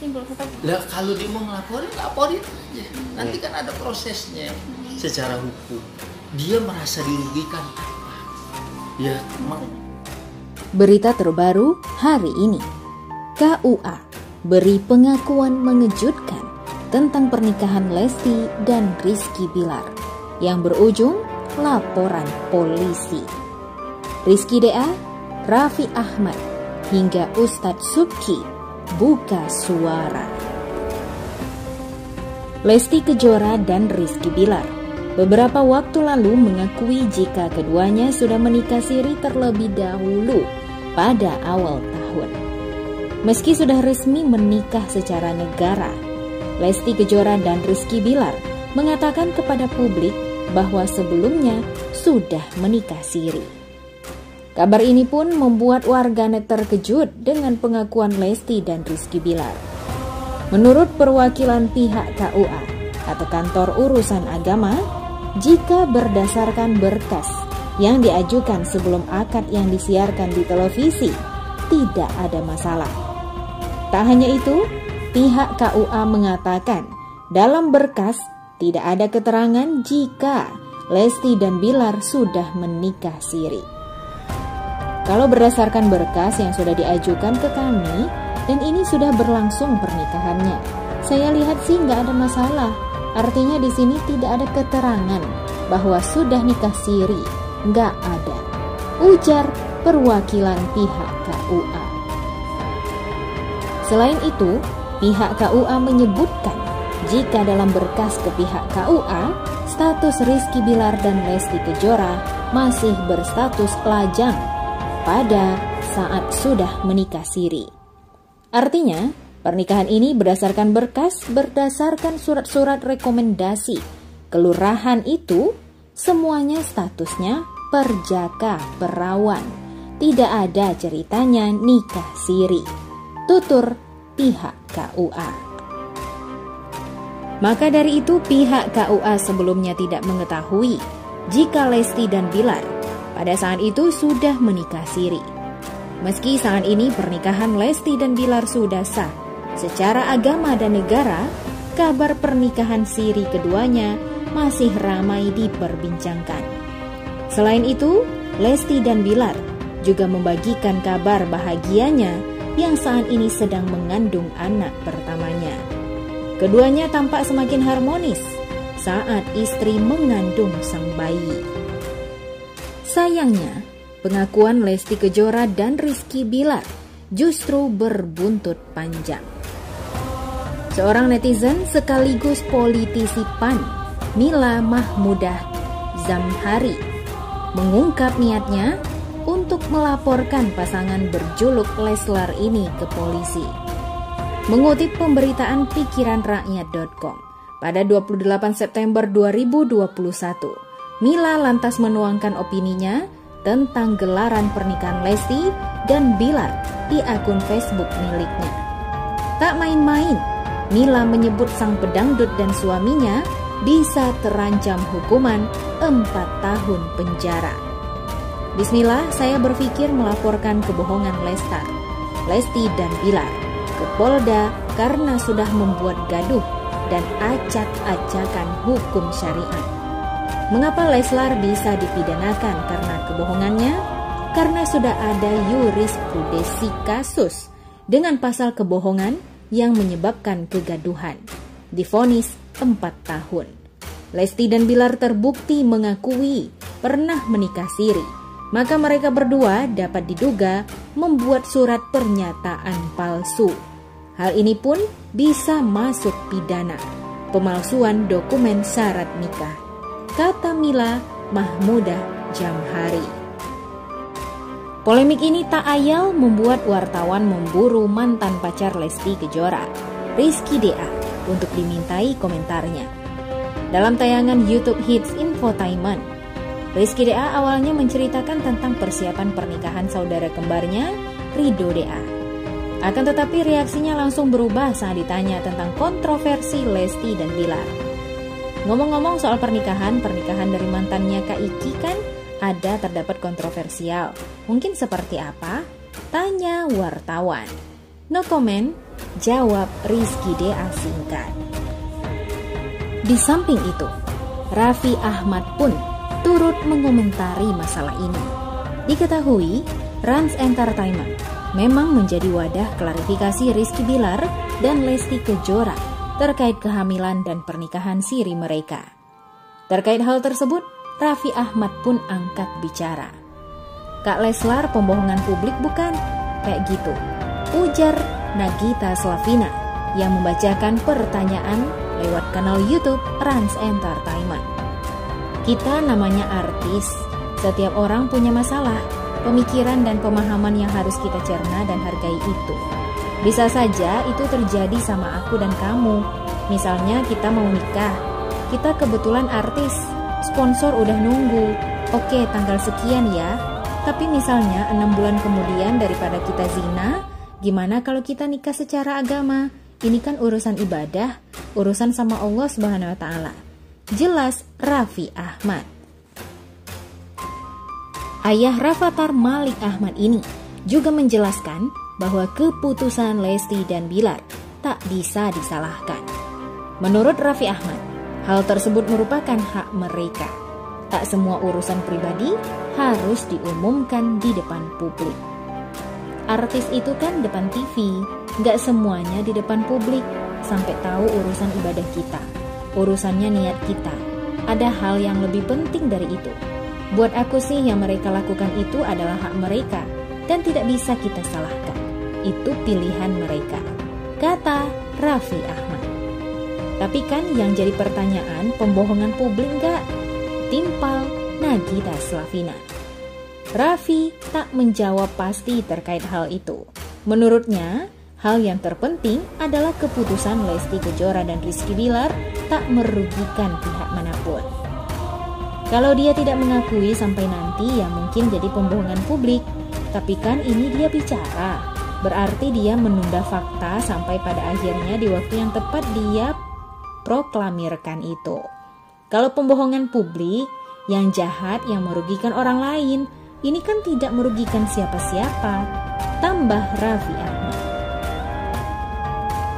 timbul kata. Lah kalau dia mau ngelaporin, laporin aja. Nanti kan ada prosesnya secara hukum. Dia merasa dirugikan apa? Ya, Berita terbaru hari ini. KUA beri pengakuan mengejutkan tentang pernikahan Lesti dan Rizky Bilar yang berujung laporan polisi. Rizky DA, Raffi Ahmad, hingga Ustadz Subki buka suara. Lesti Kejora dan Rizky Bilar beberapa waktu lalu mengakui jika keduanya sudah menikah siri terlebih dahulu pada awal tahun. Meski sudah resmi menikah secara negara, Lesti Kejora dan Rizky Bilar mengatakan kepada publik bahwa sebelumnya sudah menikah siri. Kabar ini pun membuat warganet terkejut dengan pengakuan Lesti dan Rizky Bilar. Menurut perwakilan pihak KUA atau Kantor Urusan Agama, jika berdasarkan berkas yang diajukan sebelum akad yang disiarkan di televisi, tidak ada masalah. Tak hanya itu, pihak KUA mengatakan dalam berkas tidak ada keterangan jika Lesti dan Bilar sudah menikah siri. Kalau berdasarkan berkas yang sudah diajukan ke kami dan ini sudah berlangsung pernikahannya, saya lihat sih nggak ada masalah. Artinya di sini tidak ada keterangan bahwa sudah nikah siri, nggak ada, ujar perwakilan pihak KUA. Selain itu, pihak KUA menyebutkan jika dalam berkas ke pihak KUA, status Rizky Bilar dan Lesti Kejora masih berstatus lajang pada saat sudah menikah siri. Artinya, pernikahan ini berdasarkan berkas, berdasarkan surat-surat rekomendasi kelurahan itu, semuanya statusnya perjaka perawan. Tidak ada ceritanya nikah siri, tutur pihak KUA. Maka dari itu pihak KUA sebelumnya tidak mengetahui jika Lesti dan Bilar pada saat itu sudah menikah siri. Meski saat ini pernikahan Lesti dan Bilar sudah sah secara agama dan negara, kabar pernikahan siri keduanya masih ramai diperbincangkan. Selain itu, Lesti dan Bilar juga membagikan kabar bahagianya yang saat ini sedang mengandung anak pertamanya. Keduanya tampak semakin harmonis saat istri mengandung sang bayi. Sayangnya, pengakuan Lesti Kejora dan Rizky Bilar justru berbuntut panjang. Seorang netizen sekaligus politisi PAN, Mila Mahmudah Zamhari, mengungkap niatnya untuk melaporkan pasangan berjuluk Leslar ini ke polisi. Mengutip pemberitaan pikiranrakyat.com, pada 28 September 2021, Mila lantas menuangkan opininya tentang gelaran pernikahan Lesti dan Bilar di akun Facebook miliknya. Tak main-main, Mila menyebut sang pedangdut dan suaminya bisa terancam hukuman 4 tahun penjara. Bismillah, saya berpikir melaporkan kebohongan Lesti dan Bilar ke Polda karena sudah membuat gaduh dan acak-acakan hukum syariat. Mengapa Leslar bisa dipidanakan karena kebohongannya? Karena sudah ada jurisprudensi kasus dengan pasal kebohongan yang menyebabkan kegaduhan. Divonis 4 tahun. Lesti dan Bilar terbukti mengakui pernah menikah siri, maka mereka berdua dapat diduga membuat surat pernyataan palsu. Hal ini pun bisa masuk pidana, pemalsuan dokumen syarat nikah, kata Mila Mahmudah Jamhari. Polemik ini tak ayal membuat wartawan memburu mantan pacar Lesti Kejora, Rizky DA, untuk dimintai komentarnya. Dalam tayangan YouTube Hits Infotainment, Rizky DA awalnya menceritakan tentang persiapan pernikahan saudara kembarnya, Ridho DA. Akan tetapi reaksinya langsung berubah saat ditanya tentang kontroversi Lesti dan Bilar. Ngomong-ngomong soal pernikahan dari mantannya Kak Iki kan ada terdapat kontroversial. Mungkin seperti apa? Tanya wartawan. No comment, jawab Rizky D.A. singkat. Di samping itu, Raffi Ahmad pun turut mengomentari masalah ini. Diketahui, Rans Entertainment memang menjadi wadah klarifikasi Rizky Bilar dan Lesti Kejora terkait kehamilan dan pernikahan siri mereka. Terkait hal tersebut, Raffi Ahmad pun angkat bicara. "Kak Leslar pembohongan publik bukan?" Kayak gitu, ujar Nagita Slavina yang membacakan pertanyaan lewat kanal YouTube Rans Entertainment. "Kita namanya artis, setiap orang punya masalah, pemikiran dan pemahaman yang harus kita cerna dan hargai itu. Bisa saja itu terjadi sama aku dan kamu. Misalnya kita mau nikah, kita kebetulan artis, sponsor udah nunggu, oke tanggal sekian ya. Tapi misalnya 6 bulan kemudian daripada kita zina, gimana kalau kita nikah secara agama? Ini kan urusan ibadah, urusan sama Allah Subhanahu wa Ta'ala." Jelas Raffi Ahmad. Ayah Rafathar Malik Ahmad ini juga menjelaskan bahwa keputusan Lesti dan Bilar tak bisa disalahkan. Menurut Raffi Ahmad, hal tersebut merupakan hak mereka. Tak semua urusan pribadi harus diumumkan di depan publik. Artis itu kan depan TV, gak semuanya di depan publik, sampai tahu urusan ibadah kita, urusannya niat kita. Ada hal yang lebih penting dari itu. Buat aku sih yang mereka lakukan itu adalah hak mereka dan tidak bisa kita salahkan. Itu pilihan mereka, kata Raffi Ahmad. Tapi kan yang jadi pertanyaan, pembohongan publik nggak? Timpal Nagita Slavina. Raffi tak menjawab pasti terkait hal itu. Menurutnya, hal yang terpenting adalah keputusan Lesti Kejora dan Rizky Bilar tak merugikan pihak manapun. Kalau dia tidak mengakui sampai nanti ya mungkin jadi pembohongan publik. Tapi kan ini dia bicara, berarti dia menunda fakta sampai pada akhirnya di waktu yang tepat dia proklamirkan itu. Kalau pembohongan publik, yang jahat yang merugikan orang lain, ini kan tidak merugikan siapa-siapa, tambah Raffi Ahmad.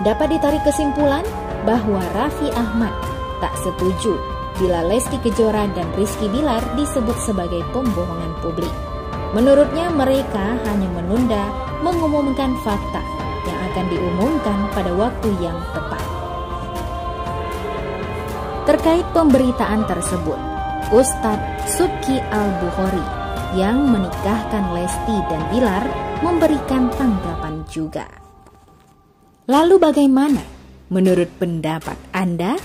Dapat ditarik kesimpulan bahwa Raffi Ahmad tak setuju bila Lesti Kejora dan Rizky Bilar disebut sebagai pembohongan publik. Menurutnya mereka hanya menunda mengumumkan fakta yang akan diumumkan pada waktu yang tepat. Terkait pemberitaan tersebut, Ustadz Subki Al-Bukhari yang menikahkan Lesti dan Bilar memberikan tanggapan juga. Lalu bagaimana menurut pendapat Anda?